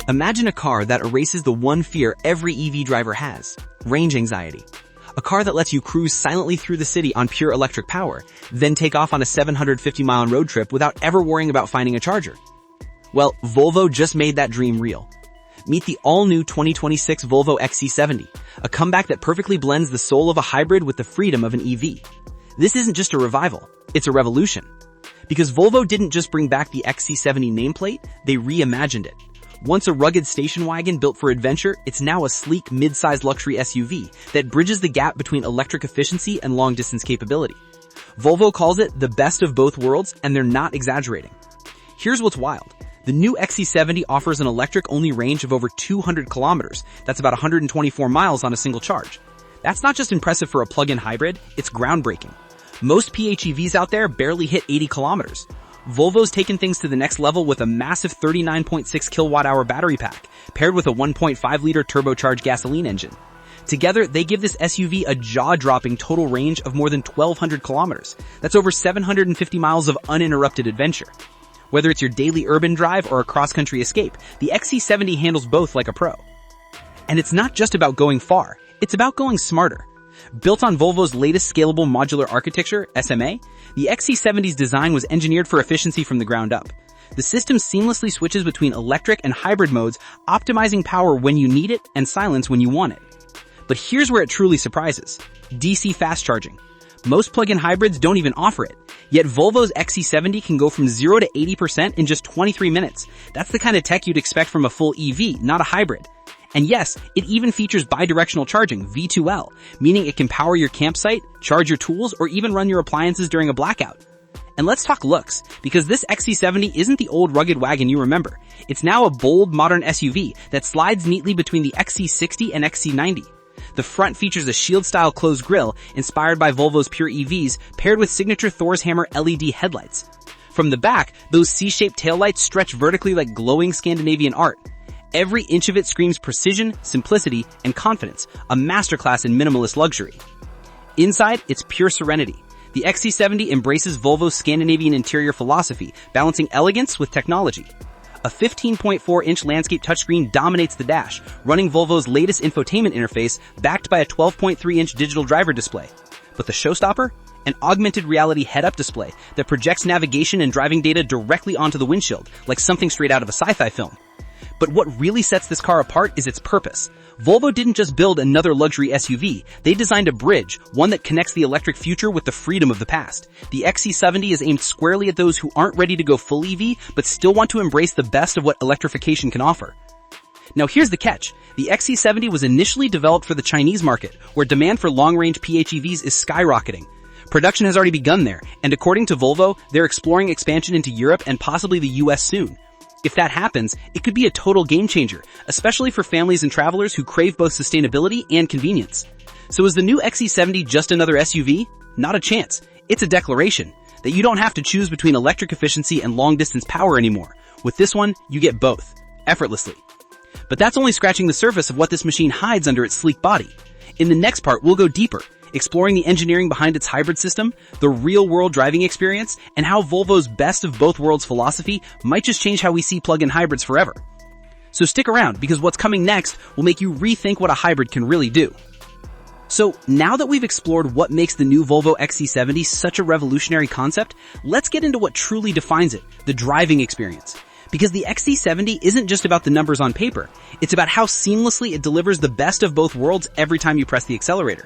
Imagine a car that erases the one fear every EV driver has: range anxiety. A car that lets you cruise silently through the city on pure electric power, then take off on a 750-mile road trip without ever worrying about finding a charger. Well, Volvo just made that dream real. Meet the all-new 2026 Volvo XC70, a comeback that perfectly blends the soul of a hybrid with the freedom of an EV. This isn't just a revival, it's a revolution. Because Volvo didn't just bring back the XC70 nameplate, they reimagined it. Once a rugged station wagon built for adventure, it's now a sleek mid-sized luxury SUV that bridges the gap between electric efficiency and long-distance capability. Volvo calls it the best of both worlds, and they're not exaggerating. Here's what's wild. The new XC70 offers an electric-only range of over 200 kilometers. That's about 124 miles on a single charge. That's not just impressive for a plug-in hybrid, it's groundbreaking. Most PHEVs out there barely hit 80 kilometers. Volvo's taken things to the next level with a massive 39.6 kilowatt-hour battery pack, paired with a 1.5-liter turbocharged gasoline engine. Together, they give this SUV a jaw-dropping total range of more than 1,200 kilometers. That's over 750 miles of uninterrupted adventure. Whether it's your daily urban drive or a cross-country escape, the XC70 handles both like a pro. And it's not just about going far, it's about going smarter. Built on Volvo's latest scalable modular architecture, SMA, the XC70's design was engineered for efficiency from the ground up. The system seamlessly switches between electric and hybrid modes, optimizing power when you need it and silence when you want it. But here's where it truly surprises: DC fast charging. Most plug-in hybrids don't even offer it, yet Volvo's XC70 can go from 0 to 80% in just 23 minutes. That's the kind of tech you'd expect from a full EV, not a hybrid. And yes, it even features bidirectional charging, V2L, meaning it can power your campsite, charge your tools, or even run your appliances during a blackout. And let's talk looks, because this XC70 isn't the old rugged wagon you remember. It's now a bold, modern SUV that slides neatly between the XC60 and XC90. The front features a shield-style closed grille inspired by Volvo's pure EVs, paired with signature Thor's Hammer LED headlights. From the back, those C-shaped taillights stretch vertically like glowing Scandinavian art. Every inch of it screams precision, simplicity, and confidence, a masterclass in minimalist luxury. Inside, it's pure serenity. The XC70 embraces Volvo's Scandinavian interior philosophy, balancing elegance with technology. A 15.4-inch landscape touchscreen dominates the dash, running Volvo's latest infotainment interface, backed by a 12.3-inch digital driver display. But the showstopper? An augmented reality head-up display that projects navigation and driving data directly onto the windshield, like something straight out of a sci-fi film. But what really sets this car apart is its purpose. Volvo didn't just build another luxury SUV, they designed a bridge, one that connects the electric future with the freedom of the past. The XC70 is aimed squarely at those who aren't ready to go full EV, but still want to embrace the best of what electrification can offer. Now here's the catch. The XC70 was initially developed for the Chinese market, where demand for long-range PHEVs is skyrocketing. Production has already begun there, and according to Volvo, they're exploring expansion into Europe and possibly the US soon. If that happens, it could be a total game changer, especially for families and travelers who crave both sustainability and convenience. So is the new XC70 just another SUV? Not a chance. It's a declaration that you don't have to choose between electric efficiency and long-distance power anymore. With this one, you get both, effortlessly. But that's only scratching the surface of what this machine hides under its sleek body. In the next part, we'll go deeper, exploring the engineering behind its hybrid system, the real-world driving experience, and how Volvo's best of both worlds philosophy might just change how we see plug-in hybrids forever. So stick around, because what's coming next will make you rethink what a hybrid can really do. So now that we've explored what makes the new Volvo XC70 such a revolutionary concept, let's get into what truly defines it, the driving experience. Because the XC70 isn't just about the numbers on paper, it's about how seamlessly it delivers the best of both worlds every time you press the accelerator.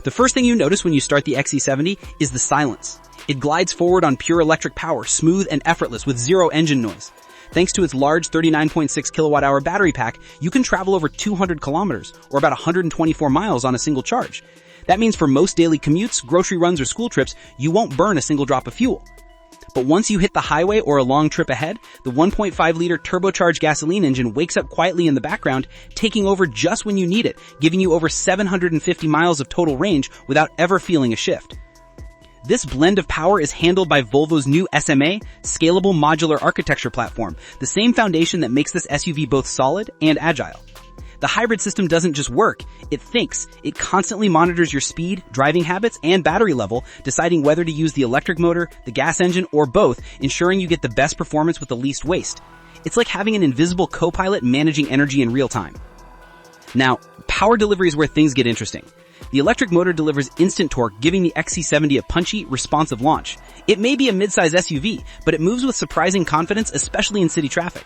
The first thing you notice when you start the XC70 is the silence. It glides forward on pure electric power, smooth and effortless with zero engine noise. Thanks to its large 39.6 kilowatt-hour battery pack, you can travel over 200 kilometers, or about 124 miles on a single charge. That means for most daily commutes, grocery runs, or school trips, you won't burn a single drop of fuel. But once you hit the highway or a long trip ahead, the 1.5-liter turbocharged gasoline engine wakes up quietly in the background, taking over just when you need it, giving you over 750 miles of total range without ever feeling a shift. This blend of power is handled by Volvo's new SMA, Scalable Modular Architecture platform, the same foundation that makes this SUV both solid and agile. The hybrid system doesn't just work, it thinks. It constantly monitors your speed, driving habits, and battery level, deciding whether to use the electric motor, the gas engine, or both, ensuring you get the best performance with the least waste. It's like having an invisible co-pilot managing energy in real time. Now, power delivery is where things get interesting. The electric motor delivers instant torque, giving the XC70 a punchy, responsive launch. It may be a midsize SUV, but it moves with surprising confidence, especially in city traffic.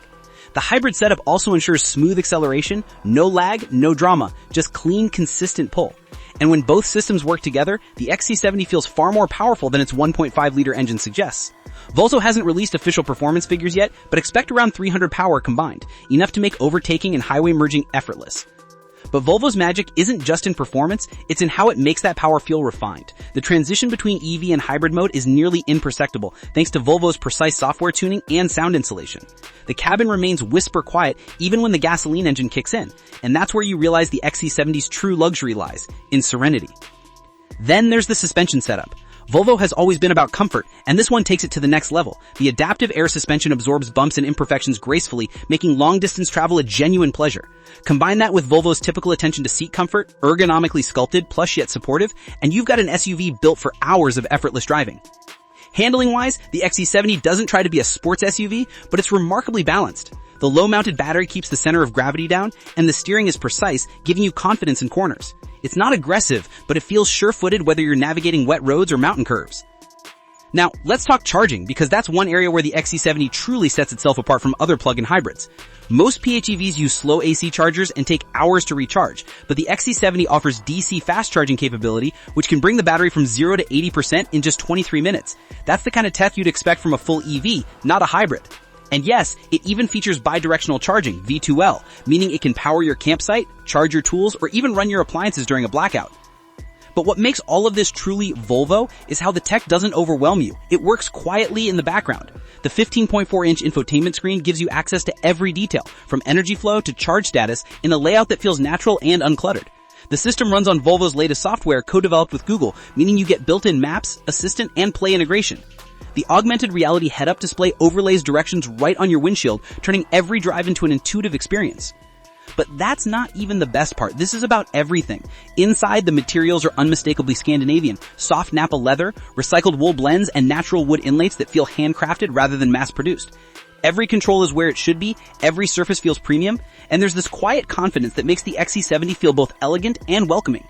The hybrid setup also ensures smooth acceleration, no lag, no drama, just clean, consistent pull. And when both systems work together, the XC70 feels far more powerful than its 1.5-liter engine suggests. Volvo hasn't released official performance figures yet, but expect around 300 power combined, enough to make overtaking and highway merging effortless. But Volvo's magic isn't just in performance, it's in how it makes that power feel refined. The transition between EV and hybrid mode is nearly imperceptible thanks to Volvo's precise software tuning and sound insulation. The cabin remains whisper quiet even when the gasoline engine kicks in, and that's where you realize the XC70's true luxury lies, in serenity. Then there's the suspension setup. Volvo has always been about comfort, and this one takes it to the next level. The adaptive air suspension absorbs bumps and imperfections gracefully, making long-distance travel a genuine pleasure. Combine that with Volvo's typical attention to seat comfort, ergonomically sculpted, plush yet supportive, and you've got an SUV built for hours of effortless driving. Handling-wise, the XC70 doesn't try to be a sports SUV, but it's remarkably balanced. The low-mounted battery keeps the center of gravity down, and the steering is precise, giving you confidence in corners. It's not aggressive, but it feels sure-footed whether you're navigating wet roads or mountain curves. Now, let's talk charging, because that's one area where the XC70 truly sets itself apart from other plug-in hybrids. Most PHEVs use slow AC chargers and take hours to recharge, but the XC70 offers DC fast charging capability, which can bring the battery from 0 to 80% in just 23 minutes. That's the kind of tech you'd expect from a full EV, not a hybrid. And yes, it even features bidirectional charging, V2L, meaning it can power your campsite, charge your tools, or even run your appliances during a blackout. But what makes all of this truly Volvo is how the tech doesn't overwhelm you. It works quietly in the background. The 15.4-inch infotainment screen gives you access to every detail, from energy flow to charge status, in a layout that feels natural and uncluttered. The system runs on Volvo's latest software co-developed with Google, meaning you get built-in Maps, Assistant, and Play integration. The augmented reality head-up display overlays directions right on your windshield, turning every drive into an intuitive experience. But that's not even the best part. This is about everything. Inside, the materials are unmistakably Scandinavian. Soft Nappa leather, recycled wool blends, and natural wood inlays that feel handcrafted rather than mass-produced. Every control is where it should be, every surface feels premium, and there's this quiet confidence that makes the XC70 feel both elegant and welcoming.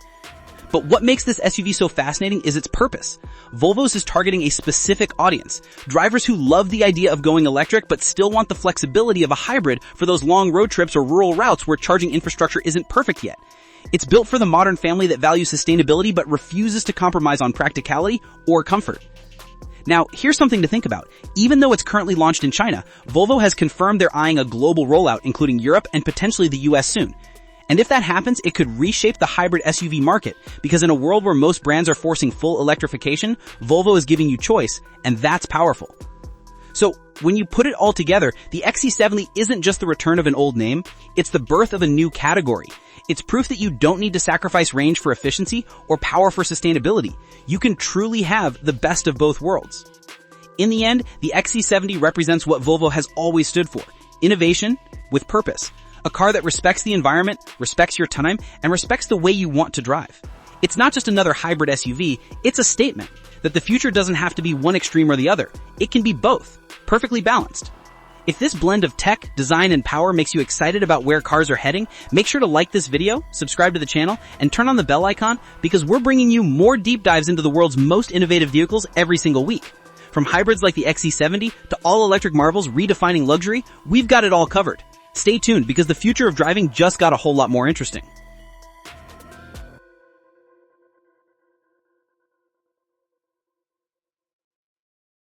But what makes this SUV so fascinating is its purpose. Volvo's is targeting a specific audience. Drivers who love the idea of going electric but still want the flexibility of a hybrid for those long road trips or rural routes where charging infrastructure isn't perfect yet. It's built for the modern family that values sustainability but refuses to compromise on practicality or comfort. Now, here's something to think about. Even though it's currently launched in China, Volvo has confirmed they're eyeing a global rollout, including Europe and potentially the US soon. And if that happens, it could reshape the hybrid SUV market, because in a world where most brands are forcing full electrification, Volvo is giving you choice, and that's powerful. So, when you put it all together, the XC70 isn't just the return of an old name, it's the birth of a new category. It's proof that you don't need to sacrifice range for efficiency or power for sustainability. You can truly have the best of both worlds. In the end, the XC70 represents what Volvo has always stood for: innovation with purpose. A car that respects the environment, respects your time, and respects the way you want to drive. It's not just another hybrid SUV, it's a statement that the future doesn't have to be one extreme or the other. It can be both, perfectly balanced. If this blend of tech, design, and power makes you excited about where cars are heading, make sure to like this video, subscribe to the channel, and turn on the bell icon, because we're bringing you more deep dives into the world's most innovative vehicles every single week. From hybrids like the XC70 to all-electric marvels redefining luxury, we've got it all covered. Stay tuned, because the future of driving just got a whole lot more interesting.